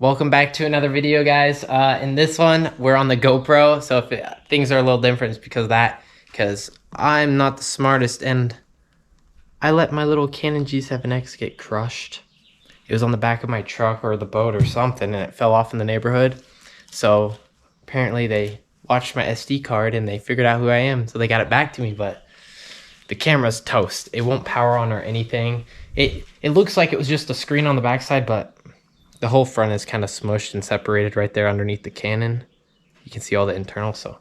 Welcome back to another video, guys. In this one, we're on the GoPro, so if things are a little different, it's because of that. Because I'm not the smartest, and I let my little Canon G7X get crushed. It was on the back of my truck or the boat or something, and it fell off in the neighborhood. So apparently they watched my SD card and they figured out who I am, so they got it back to me. But the camera's toast. It won't power on or anything. It looks like it was just a screen on the backside, but the whole front is kind of smushed and separated right there underneath the Canon. You can see all the internal, so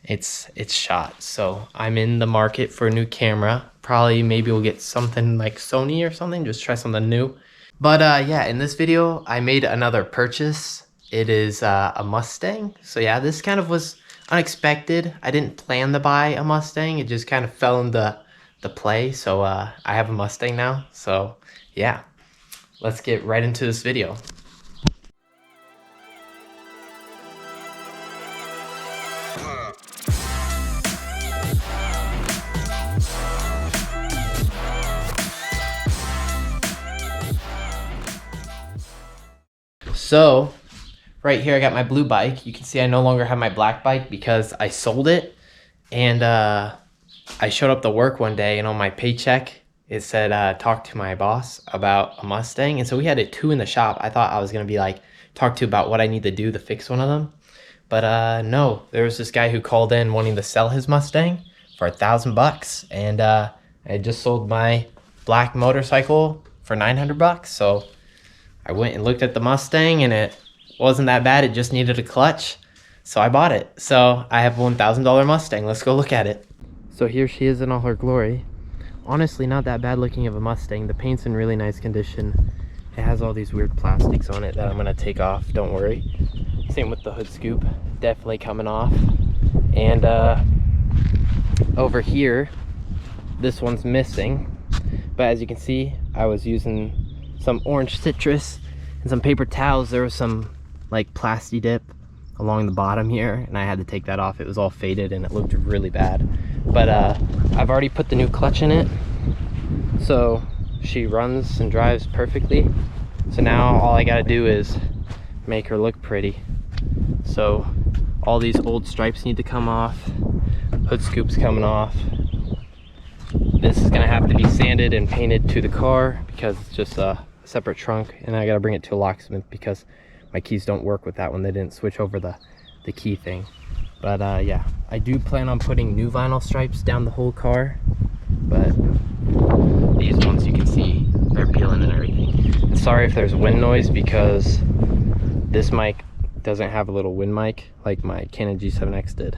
it's shot. So I'm in the market for a new camera. Probably maybe we'll get something like Sony or something, just try something new. But yeah, in this video I made another purchase. It is a Mustang. So yeah, this kind of was unexpected. I didn't plan to buy a Mustang. It just kind of fell into the play. So I have a Mustang now. So yeah, let's get right into this video. So right here I got my blue bike. You can see I no longer have my black bike because I sold it. And I showed up to work one day and on my paycheck it said talk to my boss about a Mustang. And so we had it 2 in the shop. I thought I was gonna be like talk to about what I need to do to fix one of them, but no, there was this guy who called in wanting to sell his Mustang for $1,000, and I just sold my black motorcycle for $900. So I went and looked at the Mustang and it wasn't that bad. It just needed a clutch, so I bought it. So I have a $1,000 Mustang. Let's go look at it. So here she is in all her glory. Honestly, not that bad looking of a Mustang. The paint's in really nice condition. It has all these weird plastics on it that I'm gonna take off, don't worry. Same with the hood scoop, definitely coming off. And over here, this one's missing. But as you can see, I was using some orange citrus and some paper towels. There was some like plasti dip along the bottom here, and I had to take that off. It was all faded and it looked really bad. But I've already put the new clutch in it, so she runs and drives perfectly. So now all I gotta do is make her look pretty. So all these old stripes need to come off, hood scoop's coming off. This is gonna have to be sanded and painted to the car because it's just a separate trunk, and I gotta bring it to a locksmith because my keys don't work with that one. They didn't switch over the key thing. But yeah, I do plan on putting new vinyl stripes down the whole car, but these ones you can see they're peeling and everything. And sorry if there's wind noise because this mic doesn't have a little wind mic like my Canon G7X did.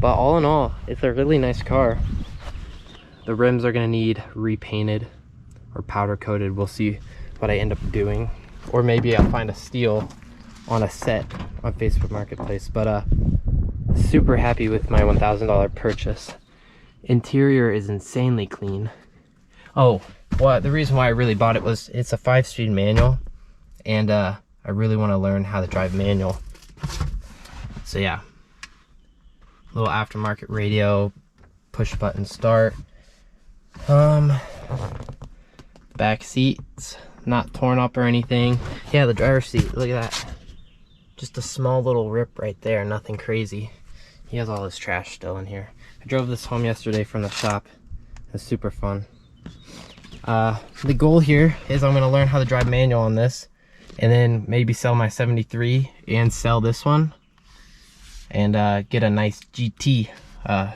But all in all, it's a really nice car. The rims are gonna need repainted or powder coated. We'll see what I end up doing, or maybe I'll find a steal on a set on Facebook Marketplace. But super happy with my $1,000 purchase. Interior is insanely clean. Oh, well, the reason why I really bought it was it's a 5-speed manual, and I really want to learn how to drive manual. So yeah, little aftermarket radio, push button start. Back seats not torn up or anything. Yeah, the driver's seat, look at that, just a small little rip right there, nothing crazy. He has all his trash still in here. I drove this home yesterday from the shop. It's super fun. The goal here is I'm gonna learn how to drive manual on this, and then maybe sell my 73 and sell this one, and get a nice GT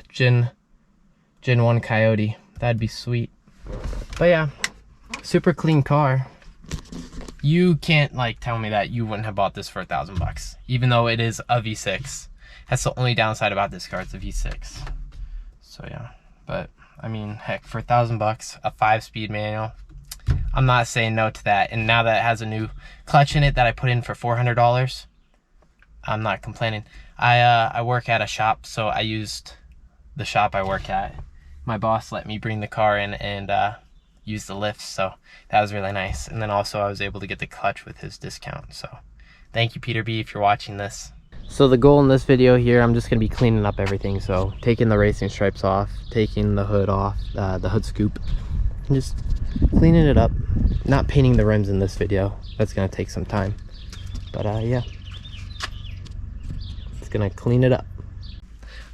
Gen 1 Coyote. That'd be sweet. But yeah, super clean car. You can't like tell me that you wouldn't have bought this for $1,000, even though it is a V6. That's the only downside about this car, it's a V6. So yeah, but I mean, heck, for $1,000, a 5-speed manual, I'm not saying no to that. And now that it has a new clutch in it that I put in for $400, I'm not complaining. I work at a shop, so I used the shop I work at. My boss let me bring the car in and use the lifts, so that was really nice. And then also I was able to get the clutch with his discount. So thank you, Peter B, if you're watching this. So the goal in this video here, I'm just gonna be cleaning up everything. So taking the racing stripes off, taking the hood off, the hood scoop, and just cleaning it up. Not painting the rims in this video, that's gonna take some time. But yeah, it's gonna clean it up.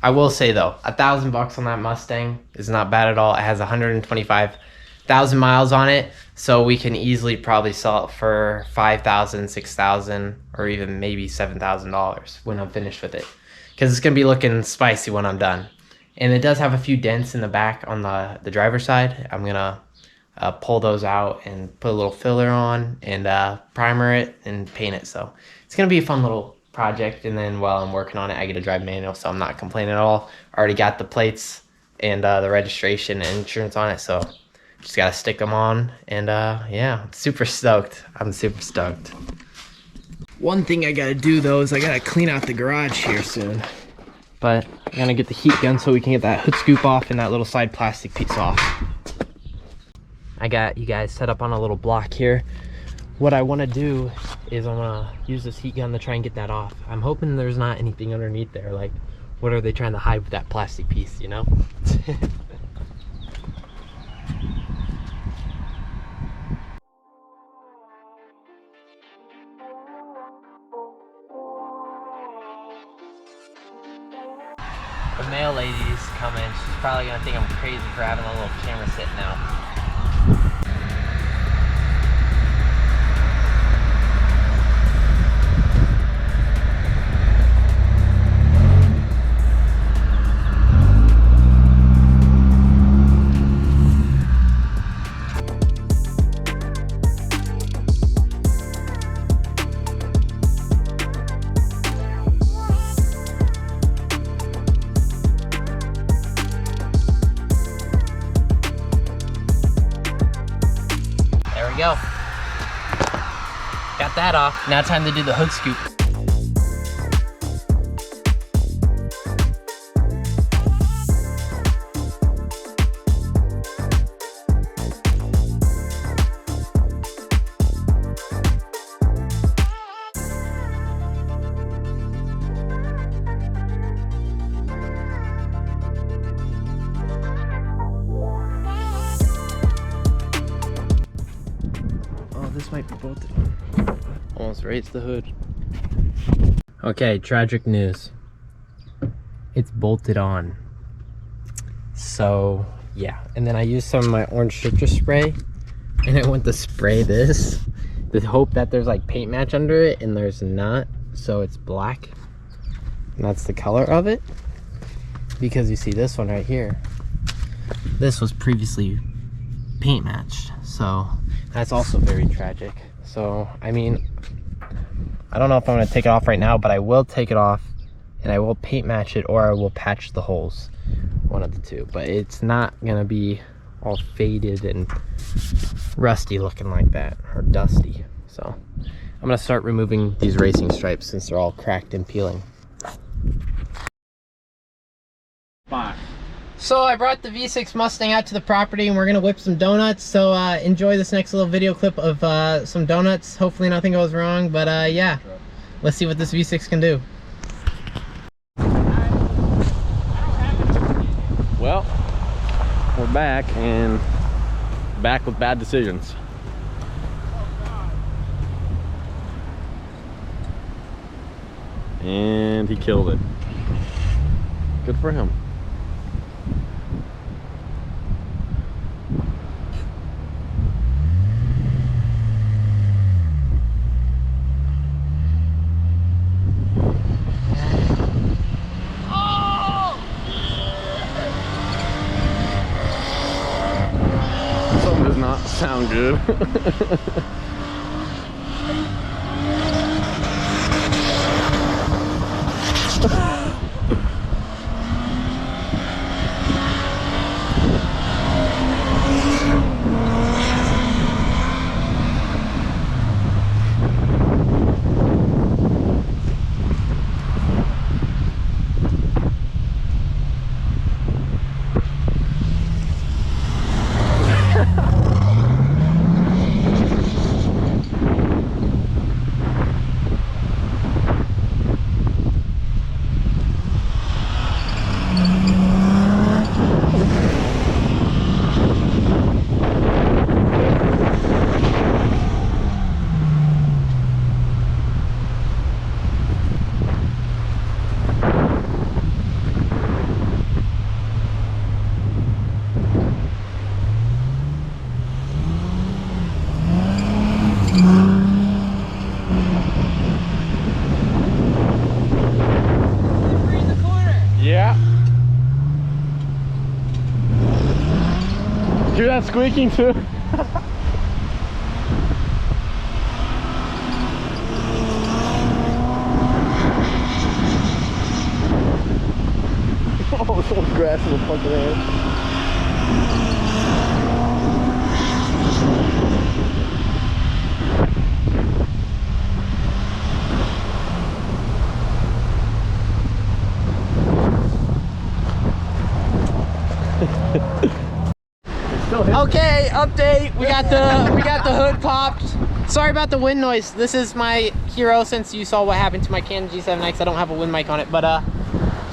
I will say though, $1,000 on that Mustang is not bad at all. It has 125,000 miles on it, so we can easily probably sell it for $5,000, $6,000, or even maybe $7,000 when I'm finished with it, because it's gonna be looking spicy when I'm done. And it does have a few dents in the back on the driver's side. I'm gonna pull those out and put a little filler on and primer it and paint it. So it's gonna be a fun little project. And then while I'm working on it, I get to drive manual, so I'm not complaining at all. I already got the plates and the registration and insurance on it, so just gotta stick them on. And yeah, super stoked. I'm super stoked. One thing I gotta do though is I gotta clean out the garage here soon. But I'm gonna get the heat gun so we can get that hood scoop off and that little side plastic piece off. I got you guys set up on a little block here. What I want to do is I'm gonna use this heat gun to try and get that off. I'm hoping there's not anything underneath there. Like, what are they trying to hide with that plastic piece, you know? The mail lady's coming. She's probably gonna think I'm crazy for having a little camera sitting out. Go. Got that off. Now time to do the hood scoop. This might be bolted on. Almost raised the hood. Okay, tragic news. It's bolted on. So, yeah. And then I used some of my orange citrus spray, and I went to spray this to hope that there's like paint match under it, and there's not. So it's black. And that's the color of it. Because you see this one right here. This was previously paint matched. So that's also very tragic. So I mean, I don't know if I'm gonna take it off right now, but I will take it off and I will paint match it, or I will patch the holes, one of the two. But it's not gonna be all faded and rusty looking like that, or dusty. So I'm gonna start removing these racing stripes since they're all cracked and peeling. Bye. So I brought the V6 Mustang out to the property and we're gonna whip some donuts. So enjoy this next little video clip of some donuts. Hopefully nothing goes wrong, but yeah, let's see what this V6 can do. Well, we're back, and back with bad decisions. And he killed it. Good for him. Something does not sound good. hear that squeaking too? Oh, someone's grass in the fucking air. Okay, update. We got the hood popped. Sorry about the wind noise. This is my hero since you saw what happened to my Canon G7X. I don't have a wind mic on it, but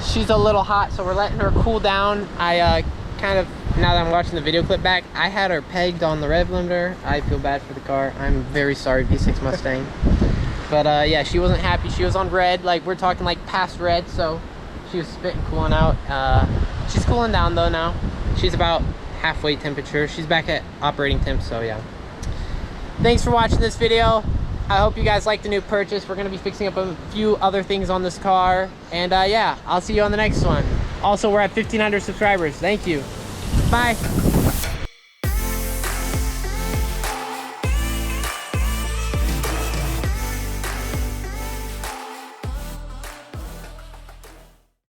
she's a little hot, so we're letting her cool down. I kind of, now that I'm watching the video clip back, I had her pegged on the rev limiter. I feel bad for the car. I'm very sorry, V6 Mustang. But yeah, she wasn't happy. She was on red, like we're talking like past red, so she was spitting, cooling out. She's cooling down though now. She's about halfway temperature. She's back at operating temp, so yeah. Thanks for watching this video. I hope you guys like the new purchase. We're gonna be fixing up a few other things on this car, and yeah, I'll see you on the next one. Also, we're at 1,500 subscribers. Thank you. Bye.